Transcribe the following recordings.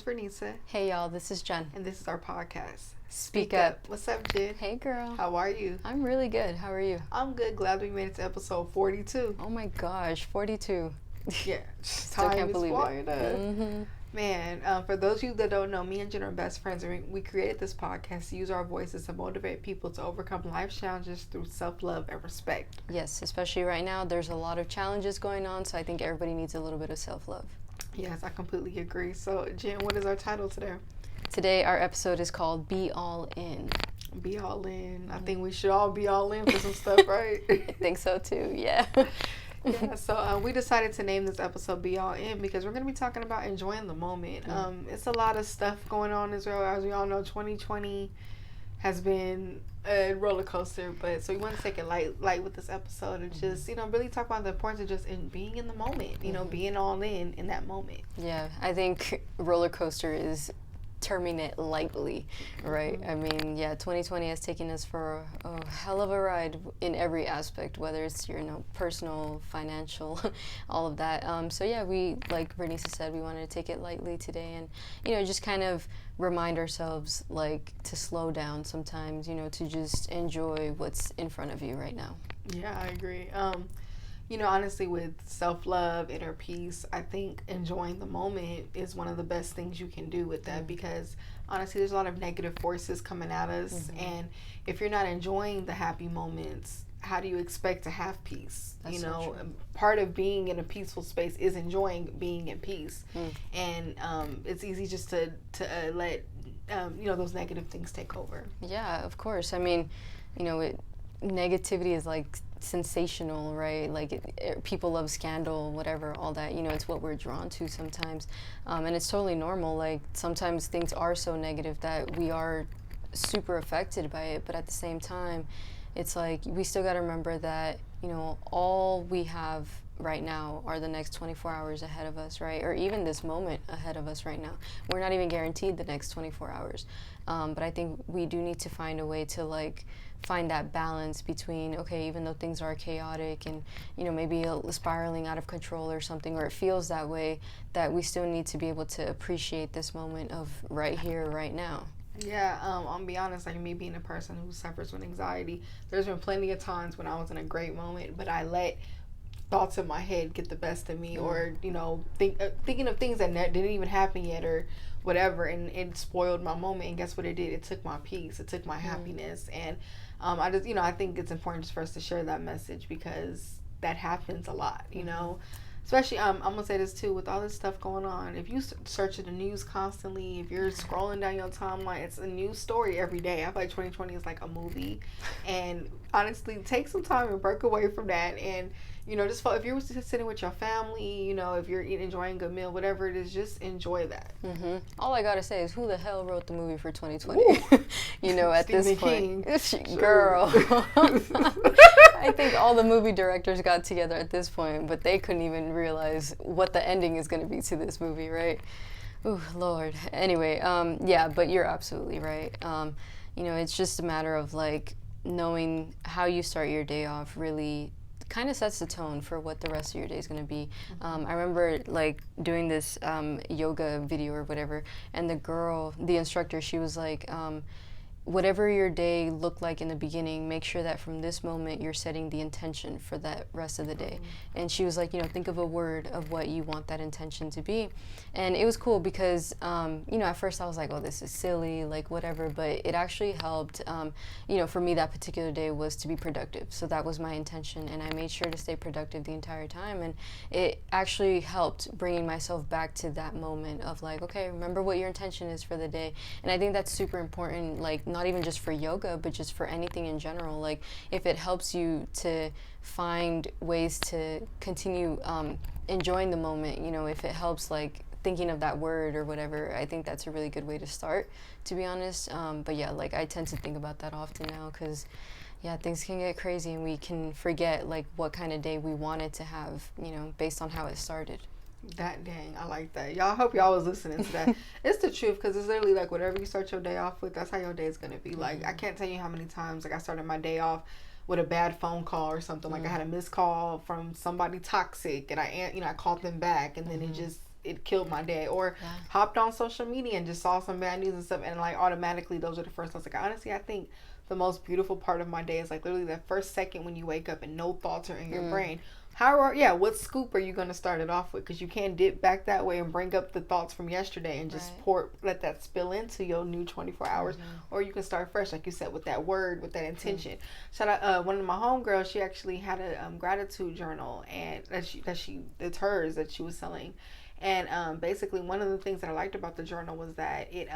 Vernisa. Hey y'all, this is Jen. And this is our podcast. Speak Up. What's up, Jen? Hey girl. How are you? I'm really good. How are you? I'm good. Glad we made it to episode 42. Oh my gosh, 42. Yeah. Still can't believe flying it. Mm-hmm. Man, for those of you that don't know, me and Jen are best friends, and we created this podcast to use our voices to motivate people to overcome life's challenges through self-love and respect. Yes, especially right now, there's a lot of challenges going on, so I think everybody needs a little bit of self-love. Yes, I completely agree. So, Jen, what is our title today? Today, our episode is called Be All In. Be all in. I think we should all be all in for some stuff, right? I think so too, yeah. Yeah, so we decided to name this episode Be All In because we're going to be talking about enjoying the moment. It's a lot of stuff going on as well. As we all know, 2020 has been a roller coaster, but so we want to take it light with this episode and just, really talk about the importance of just being in the moment, being all in that moment. Yeah, I think roller coaster is terming it lightly, right? I mean, yeah, 2020 has taken us for a hell of a ride in every aspect, whether it's your personal, financial, all of that. So yeah, we, like Vernisa said, we wanted to take it lightly today and, just kind of remind ourselves, to slow down sometimes, to just enjoy what's in front of you right now. Yeah, I agree. Honestly, with self-love, inner peace, I think enjoying the moment is one of the best things you can do with that because, honestly, there's a lot of negative forces coming at us. And if you're not enjoying the happy moments, how do you expect to have peace? That's so true. Part of being in a peaceful space is enjoying being in peace. And it's easy just to let, those negative things take over. Yeah, of course. I mean, negativity is sensational, right? People love scandal, whatever, all that, it's what we're drawn to sometimes. And it's totally normal. Sometimes things are so negative that we are super affected by it, but at the same time, it's we still got to remember that, all we have right now are the next 24 hours ahead of us, right? Or even this moment ahead of us right now. We're not even guaranteed the next 24 hours. But I think we do need to find a way to find that balance between, okay, even though things are chaotic and, maybe spiraling out of control or something, or it feels that way, that we still need to be able to appreciate this moment of right here, right now. Yeah, I'll be honest, me being a person who suffers with anxiety, there's been plenty of times when I was in a great moment, but I let thoughts in my head get the best of me, or thinking of things that didn't even happen yet or whatever, and it spoiled my moment. And guess what it did? It took my peace, it took my happiness. And I just I think it's important just for us to share that message because that happens a lot, especially I'm gonna say this too, with all this stuff going on. If you search the news constantly, if you're scrolling down your timeline, it's a news story every day. I feel like 2020 is like a movie. And honestly, take some time and break away from that. And just if you're sitting with your family, if you're enjoying a good meal, whatever it is, just enjoy that. All I gotta say is, who the hell wrote the movie for 2020? At Stephen this point, King. Girl. I think all the movie directors got together at this point, but they couldn't even realize what the ending is going to be to this movie, right? Ooh, Lord. Anyway, yeah, but you're absolutely right. It's just a matter of knowing how you start your day off really kind of sets the tone for what the rest of your day is going to be. I remember doing this yoga video or whatever, and the instructor, she was whatever your day looked like in the beginning, make sure that from this moment you're setting the intention for that rest of the day. And she was think of a word of what you want that intention to be. And it was cool because, at first I was oh, this is silly, whatever, but it actually helped, for me that particular day was to be productive. So that was my intention, and I made sure to stay productive the entire time. And it actually helped bringing myself back to that moment of okay, remember what your intention is for the day. And I think that's super important, not even just for yoga, but just for anything in general. If it helps you to find ways to continue enjoying the moment, if it helps thinking of that word or whatever, I think that's a really good way to start, to be honest. But yeah, I tend to think about that often now because, yeah, things can get crazy and we can forget what kind of day we wanted to have, based on how it started. That dang, I like that. Y'all, I hope y'all was listening to that. It's the truth, because it's literally whatever you start your day off with, that's how your day is gonna be. I can't tell you how many times I started my day off with a bad phone call or something. I had a missed call from somebody toxic, and I called them back, and then it killed my day. Or hopped on social media and just saw some bad news and stuff, and like automatically those are the first thoughts. Like honestly, I think the most beautiful part of my day is like literally that first second when you wake up and no thoughts are in your brain. What scoop are you going to start it off with? Because you can't dip back that way and bring up the thoughts from yesterday and just let that spill into your new 24 hours. Or you can start fresh, like you said, with that word, with that intention. Shout out, one of my homegirls, she actually had a gratitude journal, and it's hers that she was selling. And basically one of the things that I liked about the journal was that it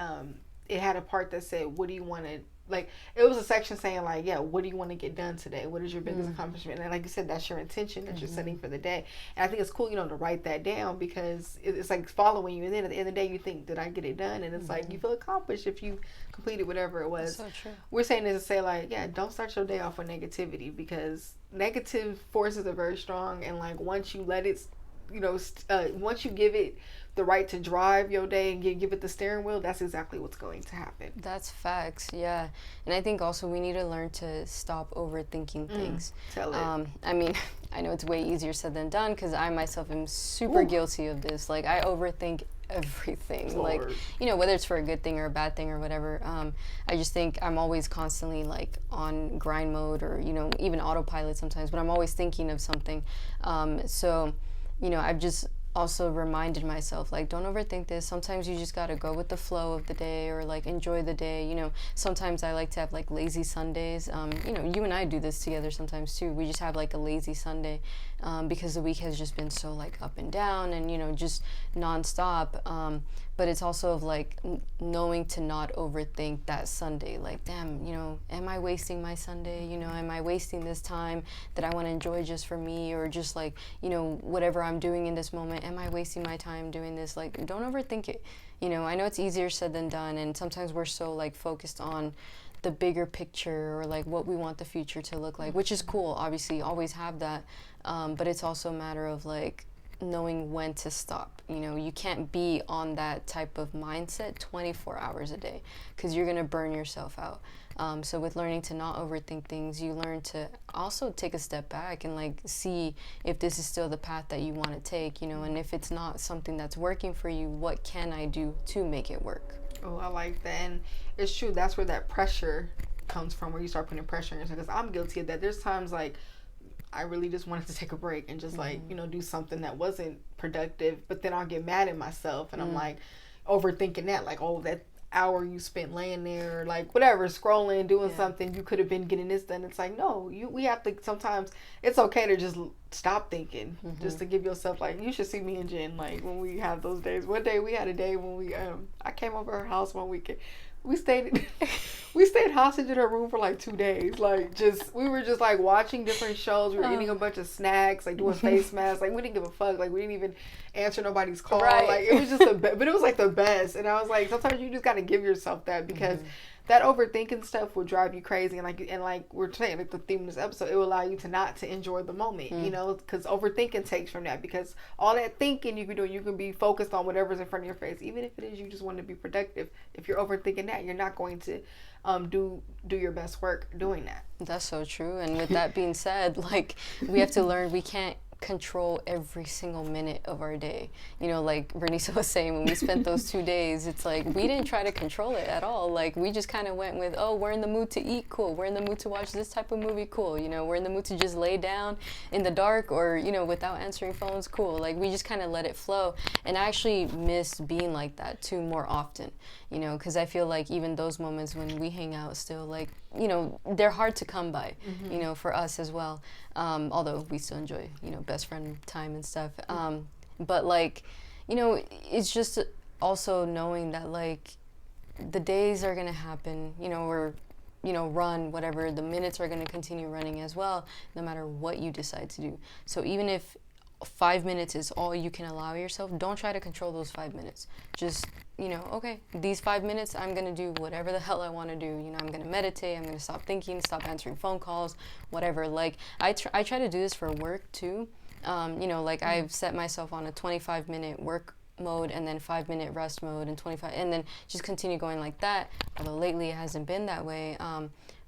had a part that said, what do you want to, like, it was a section saying like, what do you want to get done today? What is your biggest accomplishment? And like you said, that's your intention that you're setting for the day. And I think it's cool, to write that down, because it's like following you. And then at the end of the day, you think, did I get it done? And it's like, you feel accomplished if you completed whatever it was. That's so true. We're saying this to say like, don't start your day off with negativity, because negative forces are very strong. And like, once you let it, once you give it the right to drive your day and give it the steering wheel, that's exactly what's going to happen. That's facts, yeah. And I think also we need to learn to stop overthinking things. Tell it. I mean, I know it's way easier said than done, because I myself am super guilty of this. Like, I overthink everything. Lord. Like, whether it's for a good thing or a bad thing or whatever. I just think I'm always constantly like on grind mode, or, even autopilot sometimes, but I'm always thinking of something. So, I've just also reminded myself, like, don't overthink this. Sometimes you just gotta go with the flow of the day, or like enjoy the day. Sometimes I like to have like lazy Sundays. You and I do this together sometimes too. We just have like a lazy Sunday, because the week has just been so like up and down and just nonstop. But it's also of like knowing to not overthink that Sunday. Like, damn, am I wasting my Sunday? Am I wasting this time that I want to enjoy just for me, or just like, whatever I'm doing in this moment, am I wasting my time doing this? Like, don't overthink it. I know it's easier said than done, and sometimes we're so like focused on the bigger picture, or like what we want the future to look like, which is cool, obviously, always have that. But it's also a matter of like knowing when to stop. You can't be on that type of mindset 24 hours a day, because you're going to burn yourself out. So with learning to not overthink things, you learn to also take a step back and like see if this is still the path that you want to take, and if it's not something that's working for you, what can I do to make it work? Oh, I like that. And it's true, that's where that pressure comes from, where you start putting pressure on yourself. Because I'm guilty of that. There's times like I really just wanted to take a break and just like, do something that wasn't productive, but then I'll get mad at myself, and I'm like overthinking that, like, oh, that hour you spent laying there, or like whatever, scrolling, doing something, you could have been getting this done. It's like, no, we have to, sometimes it's okay to just stop thinking, just to give yourself, like, you should see me and Jen, like, when we have those days. One day we had a day when I came over her house one weekend. We stayed hostage in her room for like 2 days. Like, we were just like watching different shows. We were eating a bunch of snacks, like doing face masks. Like, we didn't give a fuck. Like, we didn't even answer nobody's call. Right. Like, it was just but it was like the best. And I was like, sometimes you just got to give yourself that, because that overthinking stuff will drive you crazy. And like we're saying, like the theme of this episode, it will allow you to not to enjoy the moment, because overthinking takes from that, because all that thinking you can do, you can be focused on whatever's in front of your face, even if it is you just want to be productive. If you're overthinking that, you're not going to do your best work doing that. That's so true. And with that being said, like, we have to learn we can't control every single minute of our day. Like Bernice was saying, when we spent those 2 days, it's like we didn't try to control it at all. Like, we just kind of went with, oh, we're in the mood to eat, cool. We're in the mood to watch this type of movie, cool. We're in the mood to just lay down in the dark, or without answering phones, cool. Like, we just kind of let it flow. And I actually miss being like that too more often, because I feel like even those moments when we hang out still, like, they're hard to come by, for us as well. Although we still enjoy, best friend time and stuff. But like, it's just also knowing that like the days are going to happen, or, run, whatever, the minutes are going to continue running as well, no matter what you decide to do. So even if 5 minutes is all you can allow yourself, don't try to control those 5 minutes. Just, okay, these 5 minutes, I'm going to do whatever the hell I want to do. I'm going to meditate, I'm going to stop thinking, stop answering phone calls, whatever. Like, I try to do this for work too. Like, I've set myself on a 25-minute work mode, and then 5-minute rest mode, and 25, and then just continue going like that. Although lately it hasn't been that way.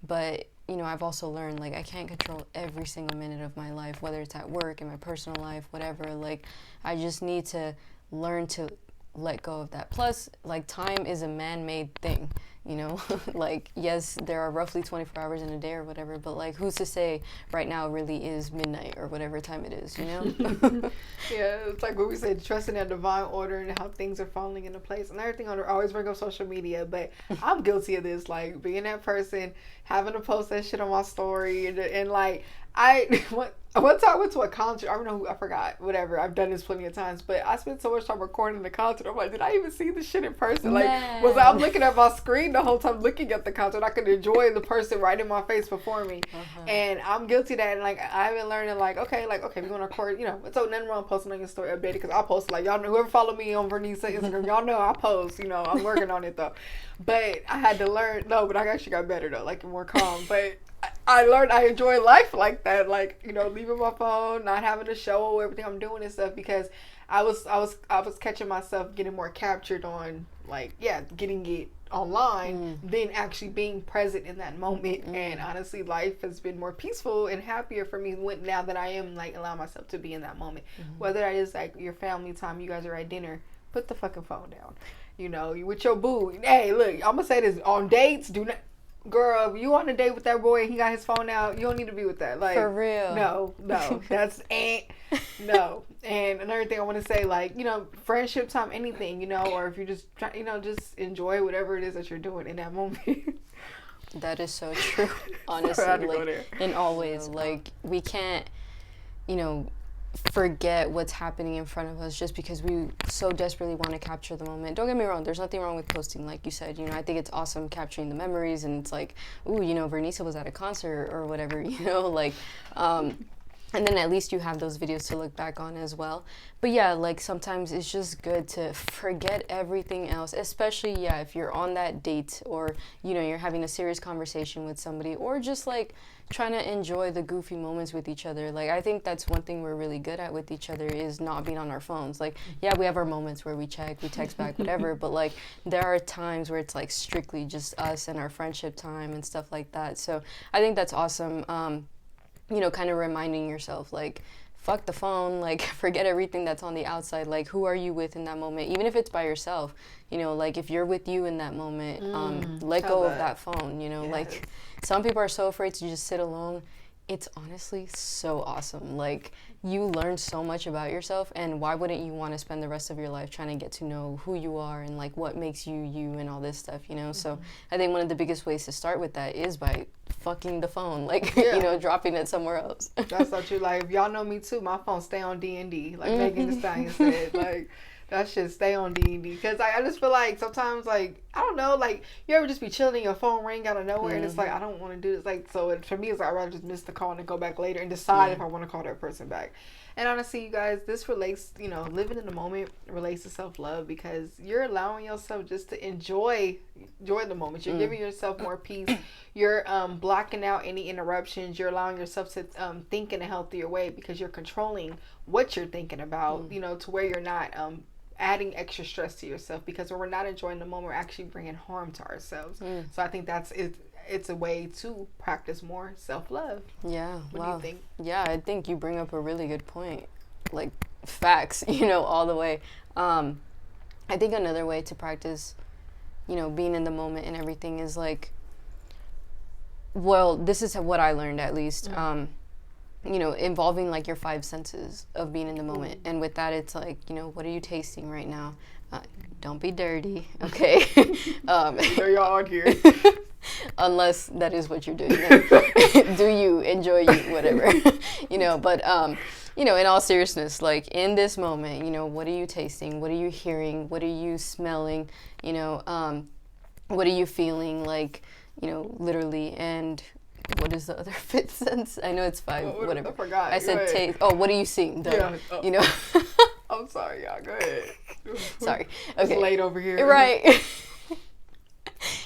But I've also learned, like, I can't control every single minute of my life, whether it's at work, in my personal life, whatever. Like, I just need to learn to let go of that. Plus, like, time is a man-made thing, you know? Like, yes, there are roughly 24 hours in a day or whatever, but, like, who's to say right now really is midnight or whatever time it is, you know? Yeah, it's like what we said, trusting that divine order and how things are falling into place and everything. I always bring up social media, but I'm guilty of this, like, being that person, having to post that shit on my story, and like, one time I went to a concert. I don't know who, I forgot. Whatever. I've done this plenty of times, but I spent so much time recording the concert. I'm like, did I even see the shit in person? Like, I'm looking at my screen the whole time, looking at the concert. I could enjoy the person right in my face before me, and I'm guilty of that. And like, I've been learning, like, okay, we're gonna record. You know, it's so nothing wrong posting on your story updated because I post, like, y'all know, whoever follow me on Vernice Instagram, y'all know I post. You know, I'm working on it though, but I had to learn. No, but I actually got better though, like more calm, but. I learned I enjoy life like that, like, you know, leaving my phone, not having to show everything I'm doing and stuff, because I was catching myself getting more captured on, like, getting it online than actually being present in that moment. And honestly, life has been more peaceful and happier for me now that I am, like, allowing myself to be in that moment. Whether that is like your family time, you guys are at dinner, put the fucking phone down. You know, you with your boo. Hey, look, I'm gonna say this, on dates, do not. Girl, if you on a date with that boy and he got his phone out, you don't need to be with that. Like, for real. No, that's no. And another thing I want to say, like, you know, friendship time, anything, you know, or if you just try, you know, just enjoy whatever it is that you're doing in that moment. That is so true. Honestly, like, in all ways, like, we can't, you know, forget what's happening in front of us just because we so desperately want to capture the moment. Don't get me wrong, there's nothing wrong with posting, like you said, you know. I think it's awesome capturing the memories, and it's like, ooh, you know, Vernice was at a concert or whatever, you know, like, and then at least you have those videos to look back on as well. But yeah, like, sometimes it's just good to forget everything else, especially, if you're on that date, or, you know, you're having a serious conversation with somebody, or just, like, trying to enjoy the goofy moments with each other. Like, I think that's one thing we're really good at with each other, is not being on our phones. Like, we have our moments where we check, we text back, whatever, but, like, there are times where it's, like, strictly just us and our friendship time and stuff like that. So I think that's awesome. You know, kind of reminding yourself, like, fuck the phone, like, forget everything that's on the outside. Like, who are you with in that moment? Even if it's by yourself, you know, like, if you're with you in that moment, let go of that phone, you know. Like, some people are so afraid to just sit alone. It's honestly so awesome. Like, you learn so much about yourself, and why wouldn't you want to spend the rest of your life trying to get to know who you are and, like, what makes you you and all this stuff, you know? So I think one of the biggest ways to start with that is by fucking the phone, like, you know, dropping it somewhere else. That's so true. Like, if y'all know me too, my phone stay on D&D, like Megan Thee Stallion said. Like, that shit stay on D&D, because I just feel like sometimes, like, I don't know, like, you ever just be chilling and your phone ring out of nowhere, and it's like, I don't want to do this. Like, so for me, it's like, I'd rather just miss the call and go back later and decide if I want to call that person back. And honestly, you guys, this relates, you know, living in the moment relates to self-love, because you're allowing yourself just to enjoy the moment. You're giving yourself more peace. You're blocking out any interruptions. You're allowing yourself to think in a healthier way, because you're controlling what you're thinking about, you know, to where you're not adding extra stress to yourself, because when we're not enjoying the moment, we're actually bringing harm to ourselves. So I think that's it. It's a way to practice more self-love. Yeah. What do you think? Yeah, I think you bring up a really good point. Like, facts, you know, all the way. I think another way to practice, you know, being in the moment and everything is, like, well, this is what I learned, at least. You know, involving, like, your 5 senses of being in the moment. And with that, it's like, you know, what are you tasting right now? Don't be dirty, okay? So y'all on here. Unless that is what you're doing. Do you, enjoy you, whatever. You know, but, you know, in all seriousness, like, in this moment, you know, what are you tasting? What are you hearing? What are you smelling? You know, what are you feeling? Like, you know, literally. And what is the other 5th sense? I know it's 5, whatever. I forgot. I said taste. Oh, what are you seeing? Yeah. You know. I'm sorry, y'all. Go ahead. Sorry. Okay. It's late over here. Right.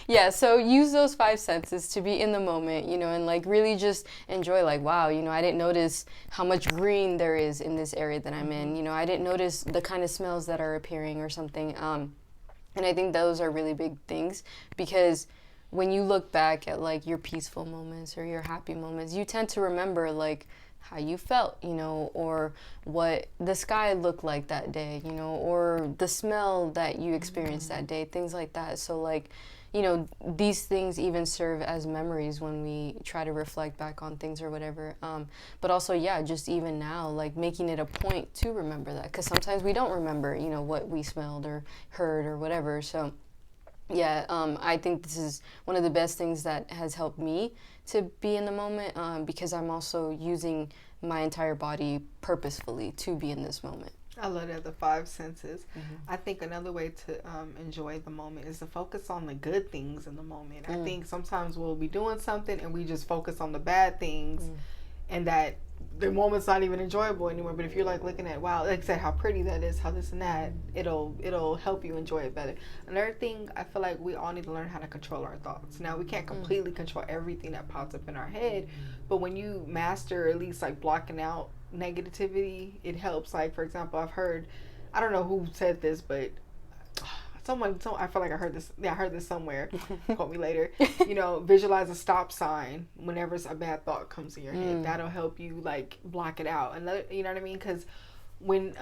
Yeah, so use those 5 senses to be in the moment, you know, and, like, really just enjoy, like, wow, you know, I didn't notice how much green there is in this area that I'm in. You know, I didn't notice the kind of smells that are appearing or something. And I think those are really big things, because when you look back at, like, your peaceful moments or your happy moments, you tend to remember, like, how you felt, you know, or what the sky looked like that day, you know, or the smell that you experienced that day, things like that. So like, you know, these things even serve as memories when we try to reflect back on things or whatever. But also, yeah, just even now, like making it a point to remember that, because sometimes we don't remember, you know, what we smelled or heard or whatever. So yeah, I think this is one of the best things that has helped me to be in the moment, because I'm also using my entire body purposefully to be in this moment. I love that, the five senses. I think another way to enjoy the moment is to focus on the good things in the moment. I think sometimes we'll be doing something and we just focus on the bad things, and that the moment's not even enjoyable anymore. But if you're like looking at, wow, like I said, how pretty that is, how this and that, it'll help you enjoy it better. Another thing, I feel like we all need to learn how to control our thoughts. Now, we can't completely control everything that pops up in our head, but when you master at least like blocking out negativity, it helps. Like, for example, I've heard, I don't know who said this, but I feel like I heard this. Yeah, I heard this somewhere. Quote me later. You know, visualize a stop sign whenever a bad thought comes in your head. That'll help you like block it out. And you know what I mean? Because when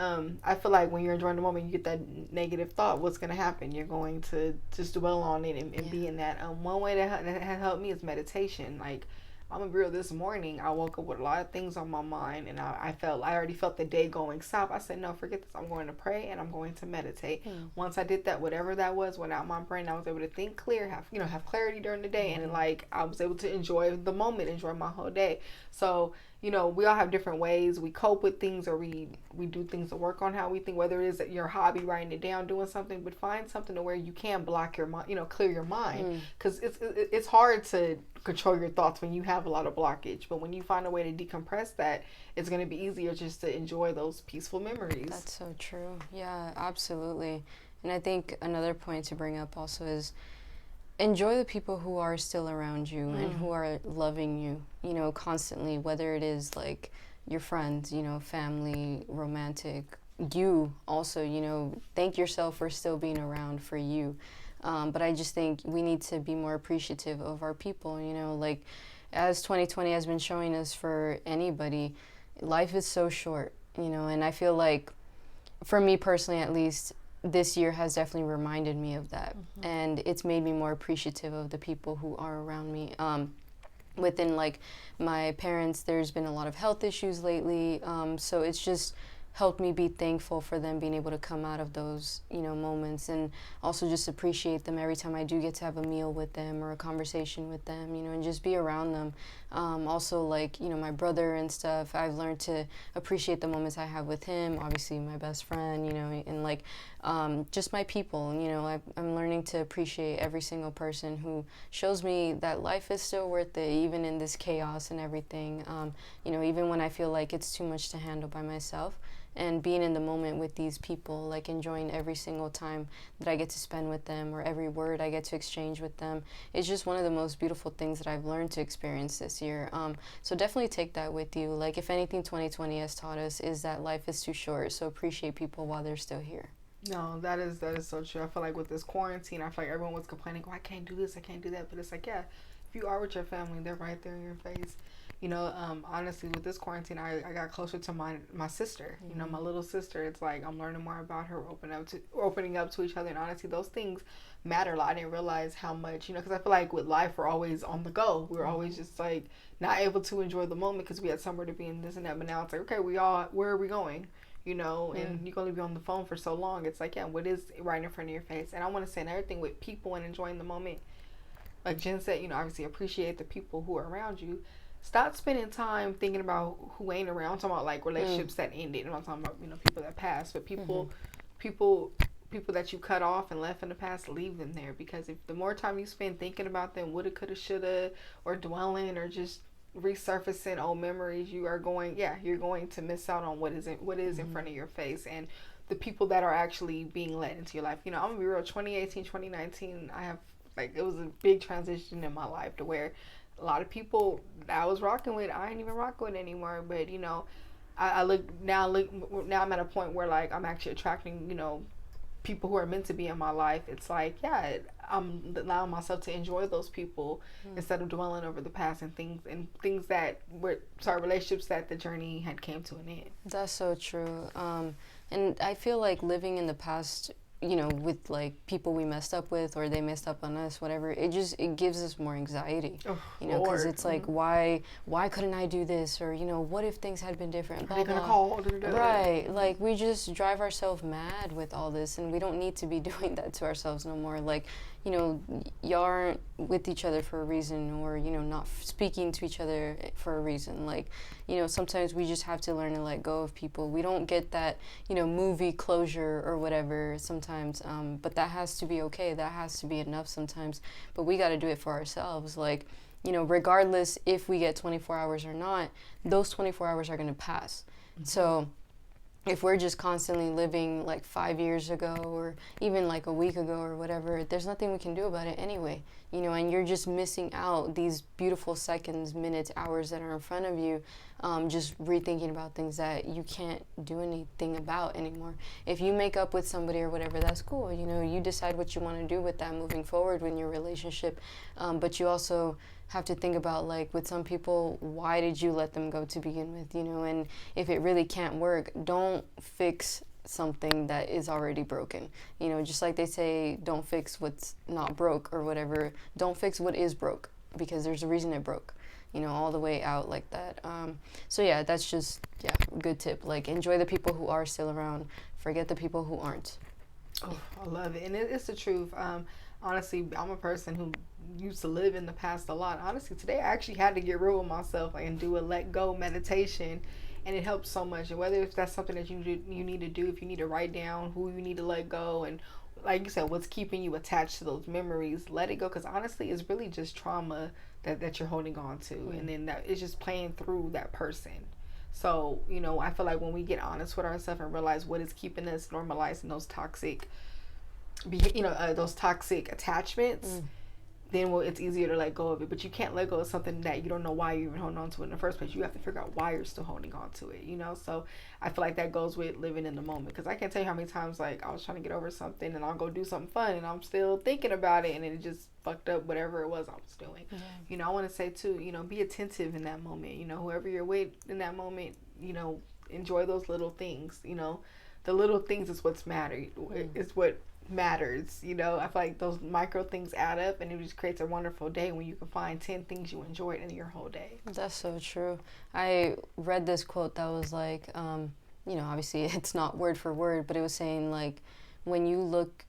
I feel like when you're enjoying the moment, you get that negative thought. What's gonna happen? You're going to just dwell on it and be in that. One way that has helped me is meditation. Like, I'm gonna be real, this morning I woke up with a lot of things on my mind, and I already felt the day going south. I said, no, forget this. I'm going to pray and I'm going to meditate. Once I did that, whatever that was went out my brain. I was able to think clear, have clarity during the day, and like I was able to enjoy the moment, enjoy my whole day. So, you know, we all have different ways we cope with things, or we do things to work on how we think, whether it is your hobby, writing it down, doing something, but find something to where you can block your mind, you know, clear your mind, because it's hard to control your thoughts when you have a lot of blockage, but when you find a way to decompress that, it's going to be easier just to enjoy those peaceful memories. That's so true. Yeah, absolutely. And I think another point to bring up also is enjoy the people who are still around you and who are loving you, you know, constantly, whether it is like your friends, you know, family, romantic, you also, you know, thank yourself for still being around for you. But I just think we need to be more appreciative of our people, you know, like as 2020 has been showing us for anybody, life is so short, you know, and I feel like for me personally, at least, this year has definitely reminded me of that. And it's made me more appreciative of the people who are around me. Within like my parents, there's been a lot of health issues lately. So it's just helped me be thankful for them being able to come out of those, you know, moments, and also just appreciate them every time I do get to have a meal with them or a conversation with them, you know, and just be around them. Also, like, you know, my brother and stuff, I've learned to appreciate the moments I have with him, obviously my best friend, you know, and like just my people, you know, I'm learning to appreciate every single person who shows me that life is still worth it, even in this chaos and everything, you know, even when I feel like it's too much to handle by myself. And being in the moment with these people, like enjoying every single time that I get to spend with them or every word I get to exchange with them, is just one of the most beautiful things that I've learned to experience this year. So definitely take that with you. Like, if anything 2020 has taught us is that life is too short, so appreciate people while they're still here. No, that is so true. I feel like with this quarantine, I feel like everyone was complaining, oh, I can't do this, I can't do that. But it's like, yeah, if you are with your family, they're right there in your face. You know, honestly, with this quarantine, I got closer to my sister. You know, my little sister. It's like I'm learning more about her, opening up to each other, and honestly, those things matter a lot. I didn't realize how much, you know, because I feel like with life, we're always on the go. We're always just like not able to enjoy the moment because we had somewhere to be and this and that. But now it's like, okay, where are we going? You know, and you can only be on the phone for so long. It's like, yeah, what is right in front of your face? And I want to say another thing with people and enjoying the moment. Like Jen said, you know, obviously appreciate the people who are around you. Stop spending time thinking about who ain't around. I'm talking about like relationships that ended. I'm not talking about, you know, people that passed, but people that you cut off and left in the past, leave them there, because if the more time you spend thinking about them, woulda, coulda, shoulda, or dwelling or just resurfacing old memories, you're going to miss out on what is in front of your face and the people that are actually being let into your life. You know, I'm gonna be real. 2018, 2019, I have like, it was a big transition in my life to where a lot of people that I was rocking with, I ain't even rocking with anymore. But you know, now I'm at a point where like I'm actually attracting, you know, people who are meant to be in my life, it's like, yeah, I'm allowing myself to enjoy those people instead of dwelling over the past and things that were, sorry, relationships that the journey had came to an end. That's so true. And I feel like living in the past, you know, with like people we messed up with or they messed up on us, whatever, it gives us more anxiety, you know, because it's like, why couldn't I do this? Or, you know, what if things had been different? Are they gonna call? Right. Like, we just drive ourselves mad with all this, and we don't need to be doing that to ourselves no more. Like, you know, y'all aren't with each other for a reason, or, you know, not speaking to each other for a reason. Like, you know, sometimes we just have to learn to let go of people. We don't get that, you know, movie closure or whatever sometimes, but that has to be okay. That has to be enough sometimes. But we got to do it for ourselves. Like, you know, regardless if we get 24 hours or not, those 24 hours are going to pass. Mm-hmm. So if we're just constantly living like 5 years ago or even like a week ago or whatever, there's nothing we can do about it anyway, you know, and you're just missing out these beautiful seconds, minutes, hours that are in front of you, just rethinking about things that you can't do anything about anymore. If you make up with somebody or whatever, that's cool, you know, you decide what you want to do with that moving forward in your relationship, but you also have to think about, like, with some people, why did you let them go to begin with, you know? And if it really can't work, don't fix something that is already broken, you know, just like they say, don't fix what's not broke or whatever, don't fix what is broke, because there's a reason it broke, you know, all the way out like that. So yeah, that's just, yeah, a good tip. Like, enjoy the people who are still around, forget the people who aren't. Oh, I love it. And it's the truth. Honestly, I'm a person who used to live in the past a lot. Honestly, today I actually had to get real with myself, like, and do a let go meditation, and it helps so much. And whether if that's something that you need to do, if you need to write down who you need to let go, and like you said, what's keeping you attached to those memories, let it go. Because honestly, it's really just trauma that you're holding on to, and then that it's just playing through that person. So, you know, I feel like when we get honest with ourselves and realize what is keeping us normalizing those toxic, those toxic attachments, then it's easier to let go of it. But you can't let go of something that you don't know why you're even holding on to it in the first place. You have to figure out why you're still holding on to it, you know? So I feel like that goes with living in the moment. Because I can't tell you how many times, like, I was trying to get over something and I'll go do something fun and I'm still thinking about it and it just fucked up whatever it was I was doing. Yeah. You know, I want to say, too, you know, be attentive in that moment. You know, whoever you're with in that moment, you know, enjoy those little things. You know, the little things is what's mattered. It's what matters, you know. I feel like those micro things add up, and it just creates a wonderful day when you can find 10 things you enjoyed in your whole day. That's so true. I read this quote that was like, you know, obviously it's not word for word, but it was saying, like, when you look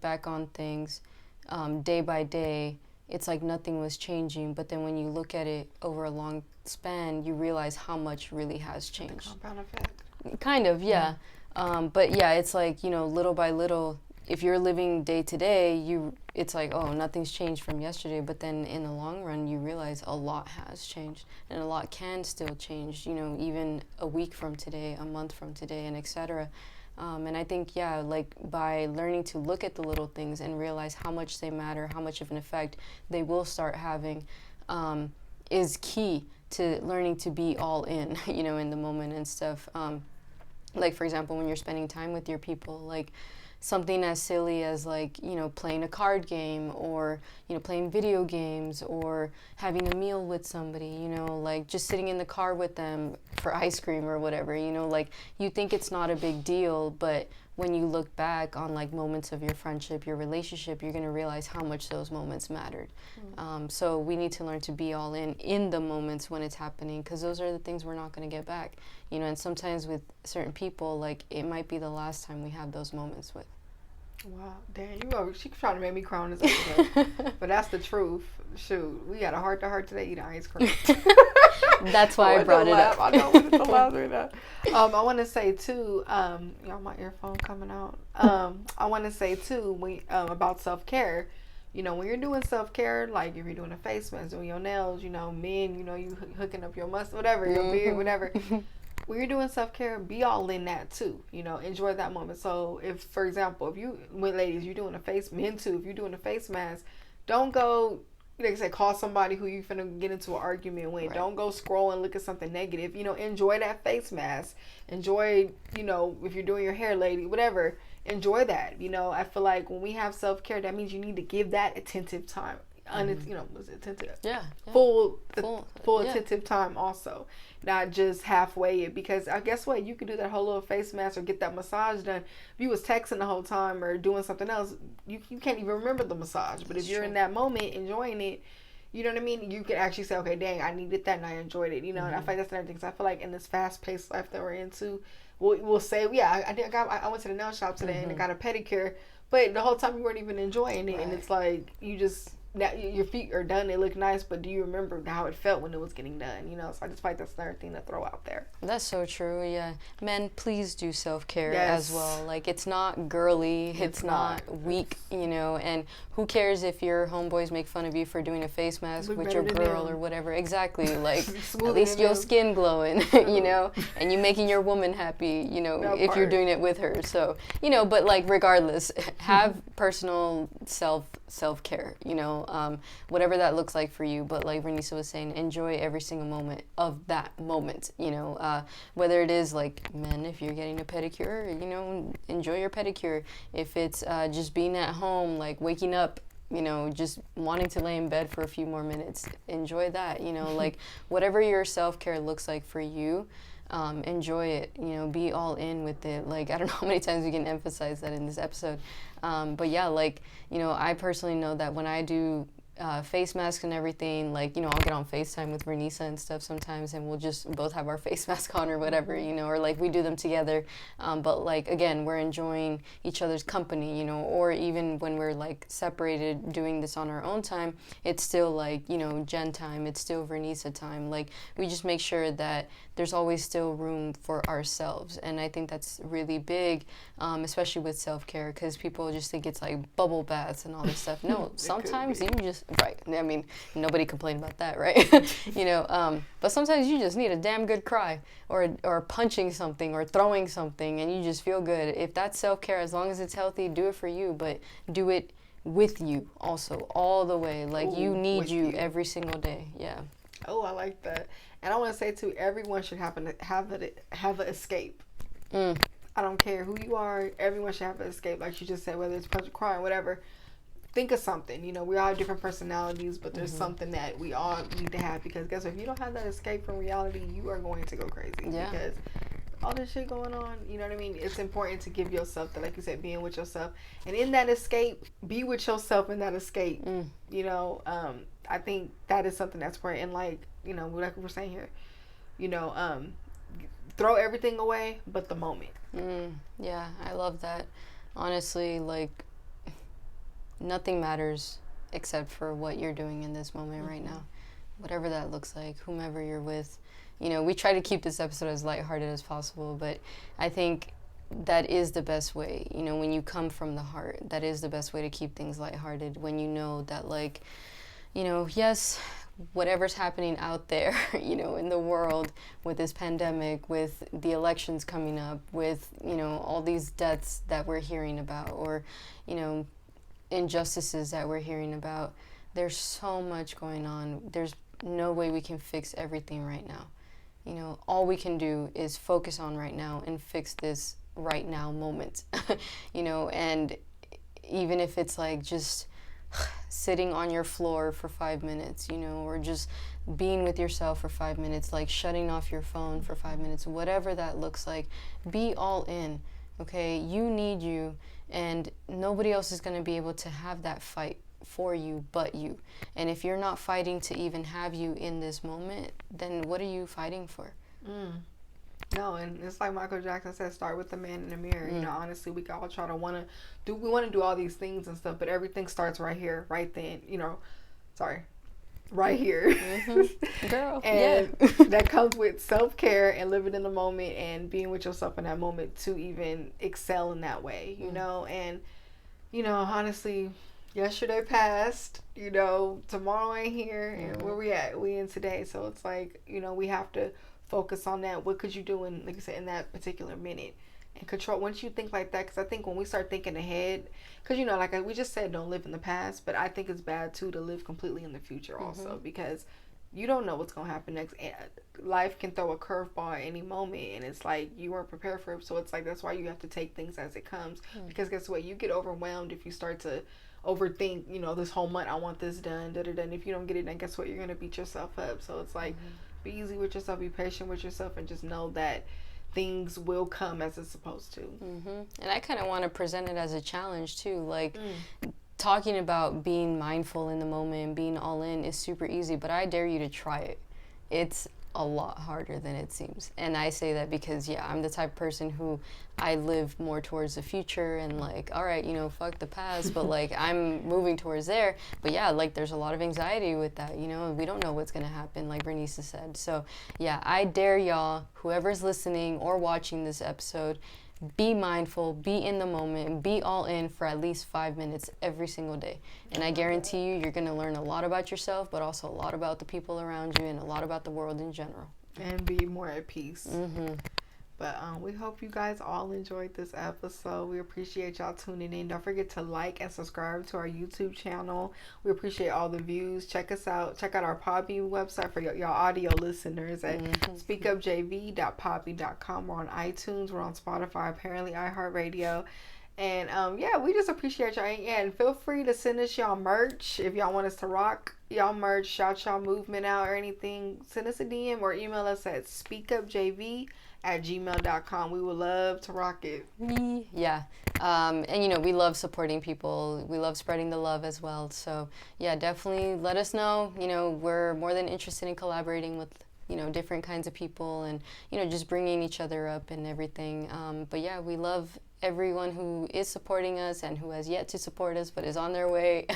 back on things day by day, it's like nothing was changing, but then when you look at it over a long span, you realize how much really has changed. The compound effect. Kind of, yeah. But yeah, it's like, you know, little by little, if you're living day to day, it's like, oh, nothing's changed from yesterday. But then in the long run, you realize a lot has changed, and a lot can still change, you know, even a week from today, a month from today, and etc. And I think, yeah, like, by learning to look at the little things and realize how much they matter, how much of an effect they will start having, is key to learning to be all in, you know, in the moment and stuff. Like, for example, when you're spending time with your people, like, something as silly as, like, you know, playing a card game, or, you know, playing video games, or having a meal with somebody, you know, like, just sitting in the car with them for ice cream or whatever, you know, like, you think it's not a big deal, but when you look back on, like, moments of your friendship, your relationship, you're going to realize how much those moments mattered. So we need to learn to be all in the moments when it's happening, because those are the things we're not going to get back, you know. And sometimes with certain people, like, it might be the last time we have those moments with. Wow, damn, she trying to make me cry on this episode. But that's the truth. Shoot, we had a heart-to-heart today eating ice cream. That's why I brought it up. I know, it's so loud right now. I want to say, too, y'all, my earphone coming out. I want to say, too, about self-care. You know, when you're doing self-care, like, if you're doing a face mask, doing your nails, you know, men, you know, you hooking up your muscle, whatever, your beard, whatever. When you're doing self-care, be all in that too, you know, enjoy that moment. So if, for example, ladies, you're doing a face, men too, if you're doing a face mask, don't go like I said, call somebody who you finna get into an argument with. Right. Don't go scroll and look at something negative. Enjoy that face mask. Enjoy, if you're doing your hair, lady, whatever. Enjoy that. I feel like when we have self-care, that means you need to give that attentive time. Was it attentive? Yeah. Full attentive time also. Not just halfway it. Because I guess what? You could do that whole little face mask or get that massage done. If you was texting the whole time or doing something else, you can't even remember the massage. But if you're in that moment enjoying it, you know what I mean? You can actually say, okay, dang, I needed that and I enjoyed it. And I feel like that's another thing. Because I feel like in this fast-paced life that we're into, we'll say, yeah, I went to the nail shop today and I got a pedicure. But the whole time you weren't even enjoying it. Right. And it's like, you just... Now your feet are done, they look nice, but do you remember how it felt when it was getting done? So I just feel like that's another thing to throw out there. That's so true. Yeah, men, please do self-care as well. Like, it's not girly, it's not weak, and who cares if your homeboys make fun of you for doing a face mask with your girl or whatever. Exactly. Like, at least your skin glowing, and you making your woman happy, if you're doing it with her. So, but like, regardless, have personal self-care, whatever that looks like for you. But like Renisa was saying, enjoy every single moment of that moment, whether it is like men, if you're getting a pedicure, enjoy your pedicure. If it's just being at home, like waking up, just wanting to lay in bed for a few more minutes, enjoy that, like whatever your self-care looks like for you. Enjoy it, be all in with it. Like, I don't know how many times we can emphasize that in this episode. But yeah, like, I personally know that when I do face masks and everything, like, I'll get on FaceTime with Renisa and stuff sometimes, and we'll just both have our face mask on or whatever, or like we do them together. But like, again, we're enjoying each other's company, or even when we're like separated doing this on our own time, it's still like, Jen time, it's still Renisa time. Like, we just make sure that there's always still room for ourselves. And I think that's really big, especially with self-care, because people just think it's like bubble baths and all this stuff. No, sometimes you just, right, I mean, nobody complained about that, right? But sometimes you just need a damn good cry, or punching something, or throwing something, and you just feel good. If that's self-care, as long as it's healthy, do it for you, but do it with you also, all the way. Like, you need you every single day. Yeah. Oh, I like that. And I want to say too, everyone should have an escape. I don't care who you are. Everyone should have an escape, like you just said, whether it's punching, crying, whatever. Think of something. We all have different personalities, but there's something that we all need to have, because guess what? If you don't have that escape from reality, you are going to go crazy. Yeah. Because all this shit going on, you know what I mean? It's important to give yourself that, like you said, being with yourself. And in that escape, be with yourself in that escape. I think that is something that's important. And like, like we're saying here, throw everything away but the moment. Yeah, I love that. Honestly, like, nothing matters except for what you're doing in this moment right now. Whatever that looks like, whomever you're with. We try to keep this episode as lighthearted as possible, but I think that is the best way. When you come from the heart, that is the best way to keep things lighthearted, when you know that, like, yes, whatever's happening out there, in the world with this pandemic, with the elections coming up, with, all these deaths that we're hearing about, or, injustices that we're hearing about. There's so much going on. There's no way we can fix everything right now. All we can do is focus on right now and fix this right now moment, and even if it's like just sitting on your floor for 5 minutes, or just being with yourself for 5 minutes, like shutting off your phone for 5 minutes, whatever that looks like, be all in, okay? You need you, and nobody else is going to be able to have that fight for you but you. And if you're not fighting to even have you in this moment, then what are you fighting for? No, and it's like Michael Jackson said, start with the man in the mirror. Honestly, we all try to want to do all these things and stuff, but everything starts right here, right then, right here. Girl. And that comes with self-care and living in the moment and being with yourself in that moment to even excel in that way, and, honestly, yesterday passed, tomorrow ain't here, and where we at? We in today. So it's like, we have to focus on that. What could you do in, like you said, in that particular minute? and control. Once you think like that, because I think when we start thinking ahead, because you know, like we just said, don't live in the past, but I think it's bad too to live completely in the future also, because you don't know what's gonna happen next. Life can throw a curveball at any moment, and it's like you weren't prepared for it. So it's like that's why you have to take things as it comes. Because guess what? You get overwhelmed if you start to overthink. You know, this whole month I want this done, da da da. And if you don't get it done, guess what? You're gonna beat yourself up. So it's like be easy with yourself, be patient with yourself, and just know that things will come as it's supposed to. And I kind of want to present it as a challenge too, like talking about being mindful in the moment and being all in is super easy, but I dare you to try it. It's a lot harder than it seems. And I say that because, yeah, I'm the type of person who I live more towards the future and like, all right, you know, fuck the past, but like I'm moving towards there. But yeah, like there's a lot of anxiety with that, you know, we don't know what's going to happen, like Bernice said. So yeah, I dare y'all, whoever's listening or watching this episode, be mindful, be in the moment, be all in for at least 5 minutes every single day. And I guarantee you, you're going to learn a lot about yourself, but also a lot about the people around you and a lot about the world in general. And be more at peace. But we hope you guys all enjoyed this episode. We appreciate y'all tuning in. Don't forget to like and subscribe to our YouTube channel. We appreciate all the views. Check us out. Check out our Podbean website for y'all audio listeners at speakupjv.podbean.com. We're on iTunes. We're on Spotify, apparently iHeartRadio. And yeah, we just appreciate y'all. And feel free to send us y'all merch if y'all want us to rock y'all merch, shout y'all movement out or anything. Send us a DM or email us at speakupjv@gmail.com. We would love to rock it. Yeah. And, you know, we love supporting people. We love spreading the love as well. So, yeah, definitely let us know. You know, we're more than interested in collaborating with, you know, different kinds of people and, you know, just bringing each other up and everything. But, yeah, we love everyone who is supporting us and who has yet to support us but is on their way.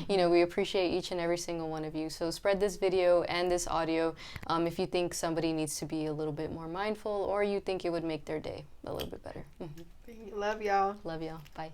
You know, we appreciate each and every single one of you. So spread this video and this audio if you think somebody needs to be a little bit more mindful or you think it would make their day a little bit better. Love y'all. Love y'all. Bye.